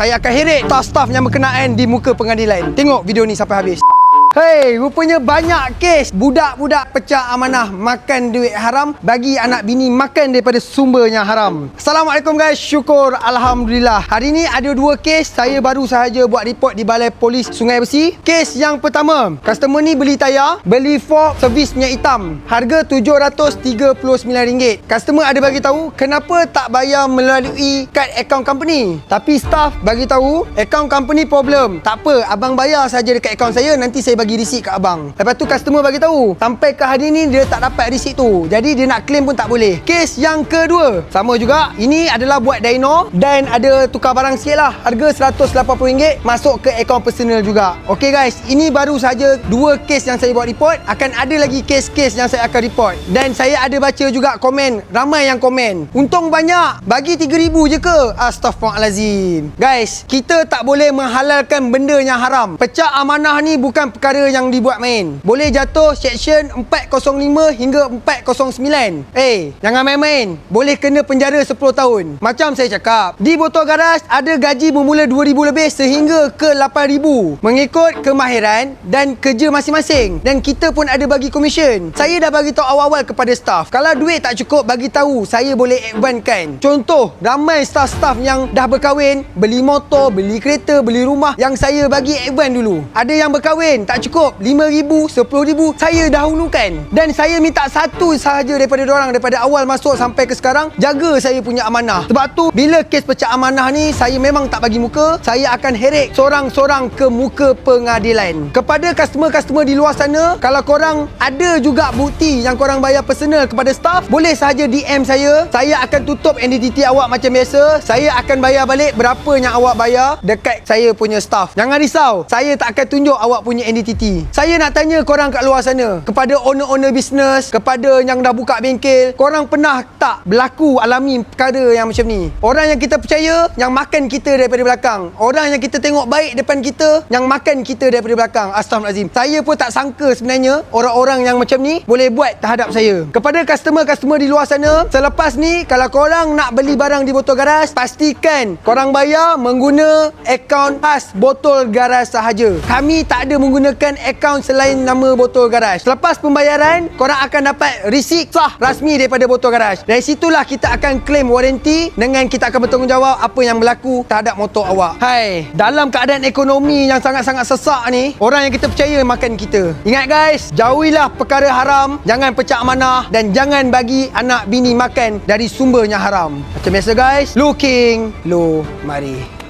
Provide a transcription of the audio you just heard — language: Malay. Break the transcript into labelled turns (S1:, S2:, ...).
S1: saya akan heret staf-staf yang berkenaan di muka pengadilan. Tengok video ni sampai habis. Hei, rupanya banyak kes budak-budak pecah amanah makan duit haram bagi anak bini makan daripada sumber yang haram. Assalamualaikum guys, syukur Alhamdulillah. Hari ni ada dua kes saya baru sahaja buat report di Balai Polis Sungai Besi. Kes yang pertama, customer ni beli tayar, beli fork servis minyak hitam. Harga RM739. Customer ada bagi tahu kenapa tak bayar melalui kad akaun company. Tapi staff bagi tahu akaun company problem. Tak apa, abang bayar saja dekat akaun saya, nanti saya bagi resit kat abang. Lepas tu customer bagi tahu sampai ke hari ni dia tak dapat resit tu. Jadi dia nak claim pun tak boleh. Kes yang kedua sama juga. Ini adalah buat dyno dan ada tukar barang sikit lah. Harga RM180 masuk ke akaun personal juga. Ok guys, ini baru saja dua kes yang saya buat report. Akan ada lagi kes-kes yang saya akan report. Dan saya ada baca juga komen. Ramai yang komen, untung banyak, bagi RM3,000 je ke? Astaghfirullahalazim. Guys, kita tak boleh menghalalkan benda yang haram. Pecah amanah ni bukan perkara yang dibuat main. Boleh jatuh seksyen 405 hingga 409. Jangan main-main. Boleh kena penjara 10 tahun. Macam saya cakap, di botol garas ada gaji bermula RM2,000 lebih sehingga ke RM8,000 mengikut kemahiran dan kerja masing-masing. Dan kita pun ada bagi komisen. Saya dah bagi tahu awal-awal kepada staff, kalau duit tak cukup bagi tahu, saya boleh advancekan. Contoh, ramai staff-staff yang dah berkahwin, beli motor, beli kereta, beli rumah, yang saya bagi advance dulu. Ada yang berkahwin tak cukup, RM5,000, RM10,000 saya dahulukan. Dan saya minta satu sahaja daripada diorang, daripada awal masuk sampai ke sekarang, jaga saya punya amanah. Sebab tu bila kes pecah amanah ni, saya memang tak bagi muka. Saya akan heret sorang-sorang ke muka pengadilan. Kepada customer-customer di luar sana, kalau korang ada juga bukti yang korang bayar personal kepada staff, boleh sahaja DM saya. Saya akan tutup identiti awak macam biasa. Saya akan bayar balik berapa yang awak bayar dekat saya punya staff. Jangan risau, saya tak akan tunjuk awak punya identiti. Saya nak tanya korang kat luar sana, kepada owner-owner bisnes, kepada yang dah buka bengkel, korang pernah tak berlaku alami perkara yang macam ni? Orang yang kita percaya, yang makan kita daripada belakang. Orang yang kita tengok baik depan kita, yang makan kita daripada belakang. Astaghfirullahalazim. Saya pun tak sangka sebenarnya orang-orang yang macam ni boleh buat terhadap saya. Kepada customer-customer di luar sana, selepas ni kalau korang nak beli barang di botol garas, pastikan korang bayar mengguna akaun khas botol garas sahaja. Kami tak ada menggunakan akaun selain nama botol garas. Selepas pembayaran, korang akan dapat resit sah rasmi daripada botol garas. Dari situlah kita akan claim waranti dengan kita akan bertanggungjawab apa yang berlaku terhadap motor awak. Hai, dalam keadaan ekonomi yang sangat-sangat sesak ni, orang yang kita percaya makan kita. Ingat guys, jauhilah perkara haram, jangan pecah amanah dan jangan bagi anak bini makan dari sumber yang haram. Macam biasa guys, looking low, mari.